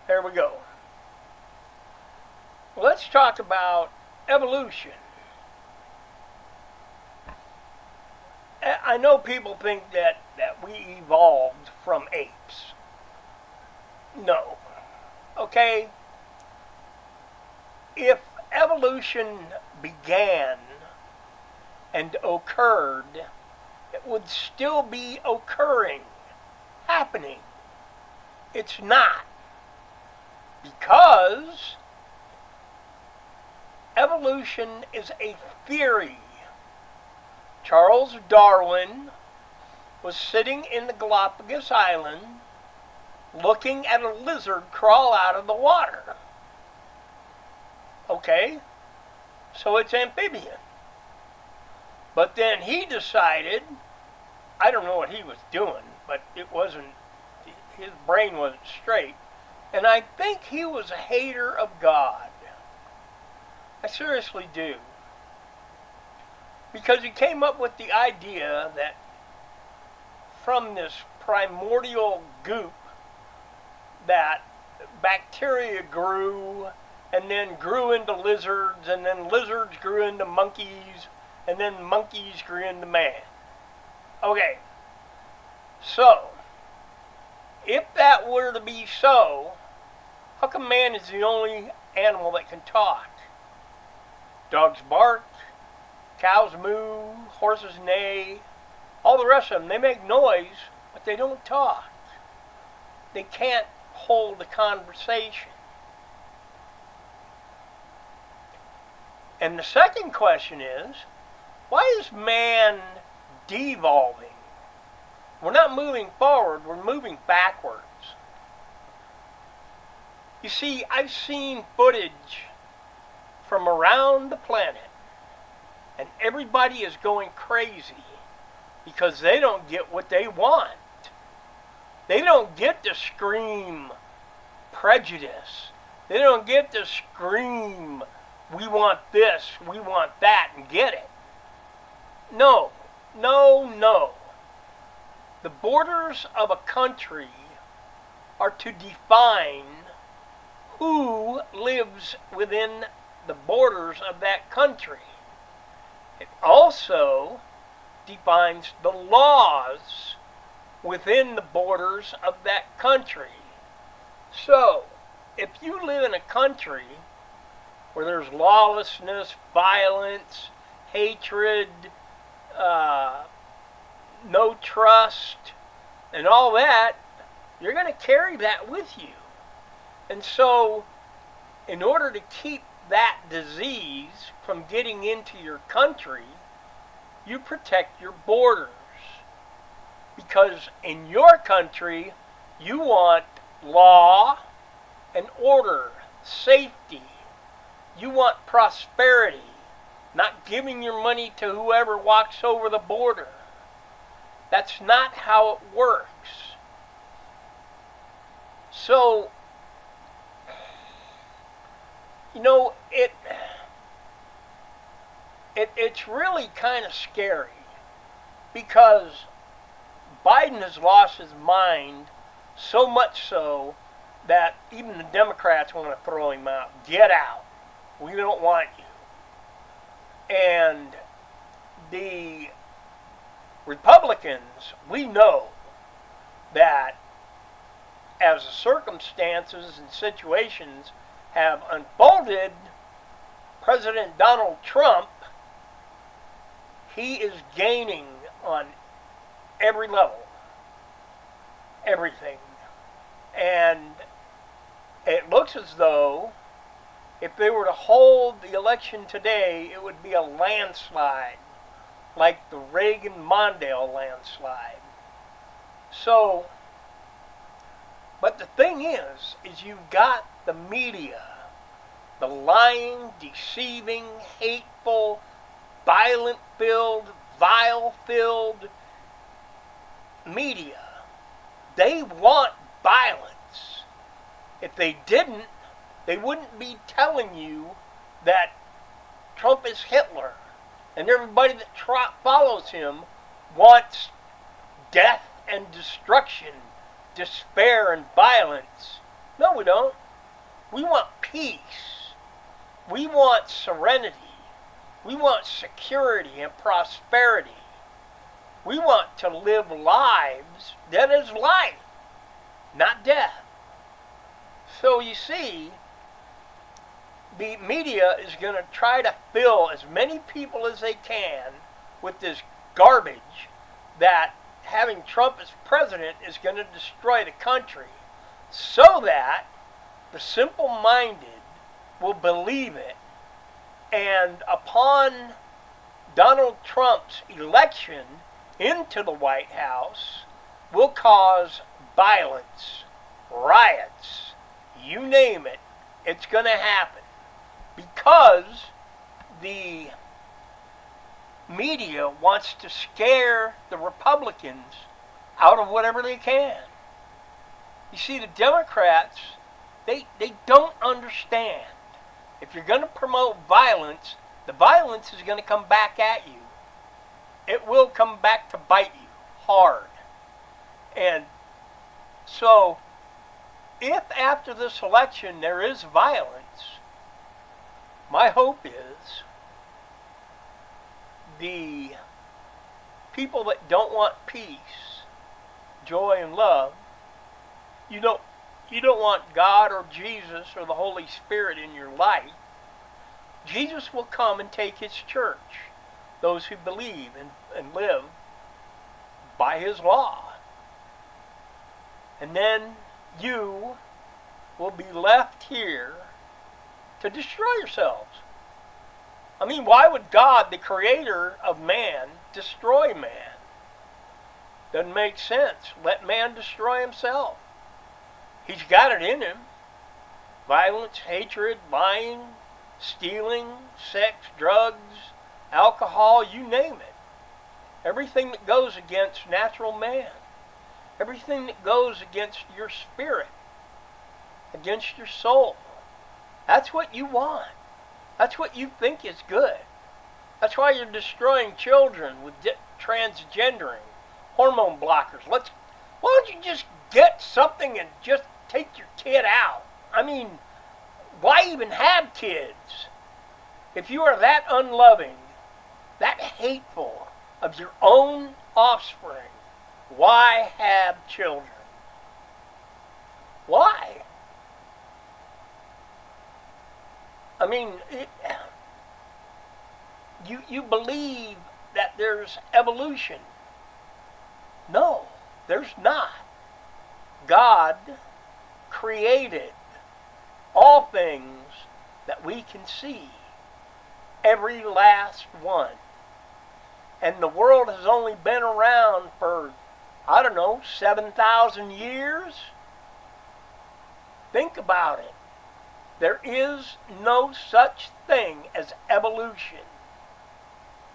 There we go. Let's talk about evolution. I know people think that we evolved from apes. No. Okay? If evolution began and occurred, it would still be occurring, happening. It's not. Because evolution is a theory. Charles Darwin was sitting in the Galapagos Island looking at a lizard crawl out of the water. Okay? So it's amphibian. But then he decided, I don't know what he was doing, but his brain wasn't straight. And I think he was a hater of God. I seriously do. Because he came up with the idea that from this primordial goop that bacteria grew and then grew into lizards, and then lizards grew into monkeys, and then monkeys grew into man. Okay, so if that were to be so, how come man is the only animal that can talk? Dogs bark, cows moo, horses neigh, all the rest of them, they make noise, but they don't talk. They can't hold a conversation. And the second question is, why is man devolving? We're not moving forward, we're moving backwards. You see, I've seen footage from around the planet, and everybody is going crazy because they don't get what they want. They don't get to scream prejudice. They don't get to scream, we want this, we want that, and get it. No, no, no. The borders of a country are to define who lives within the borders of that country. It also defines the laws within the borders of that country. So, if you live in a country where there's lawlessness, violence, hatred, no trust, and all that, you're going to carry that with you. And so, in order to keep that disease from getting into your country, you protect your borders. Because in your country, you want law and order, safety. You want prosperity, not giving your money to whoever walks over the border. That's not how it works. So, you know, it's really kind of scary because Biden has lost his mind so much so that even the Democrats want to throw him out. Get out. We don't want you. And the Republicans, we know that as the circumstances and situations have unfolded, President Donald Trump, he is gaining on every level. Everything. And it looks as though if they were to hold the election today, it would be a landslide, like the Reagan-Mondale landslide. So, but the thing is you've got the media, the lying, deceiving, hateful, violent-filled, vile-filled media. They want violence. If they didn't, they wouldn't be telling you that Trump is Hitler. And everybody that follows him wants death and destruction, despair and violence. No, we don't. We want peace. We want serenity. We want security and prosperity. We want to live lives that is life, not death. So you see, the media is going to try to fill as many people as they can with this garbage that having Trump as president is going to destroy the country, so that the simple-minded will believe it. And upon Donald Trump's election into the White House, will cause violence, riots, you name it, it's going to happen. Because the media wants to scare the Republicans out of whatever they can. You see, the Democrats, they don't understand. If you're going to promote violence, the violence is going to come back at you. It will come back to bite you hard. And so, if after this election there is violence, my hope is the people that don't want peace, joy, and love, you don't want God or Jesus or the Holy Spirit in your life. Jesus will come and take his church, those who believe and live by his law. And then you will be left here to destroy yourselves. I mean, why would God, the creator of man, destroy man? Doesn't make sense. Let man destroy himself. He's got it in him. Violence, hatred, lying, stealing, sex, drugs, alcohol, you name it. Everything that goes against natural man. Everything that goes against your spirit, against your soul. That's what you want. That's what you think is good. That's why you're destroying children with transgendering, hormone blockers. Why don't you just get something and just take your kid out? I mean, why even have kids? If you are that unloving, that hateful of your own offspring, why have children? Why? I mean, you believe that there's evolution. No, there's not. God created all things that we can see. Every last one. And the world has only been around for, 7,000 years? Think about it. There is no such thing as evolution.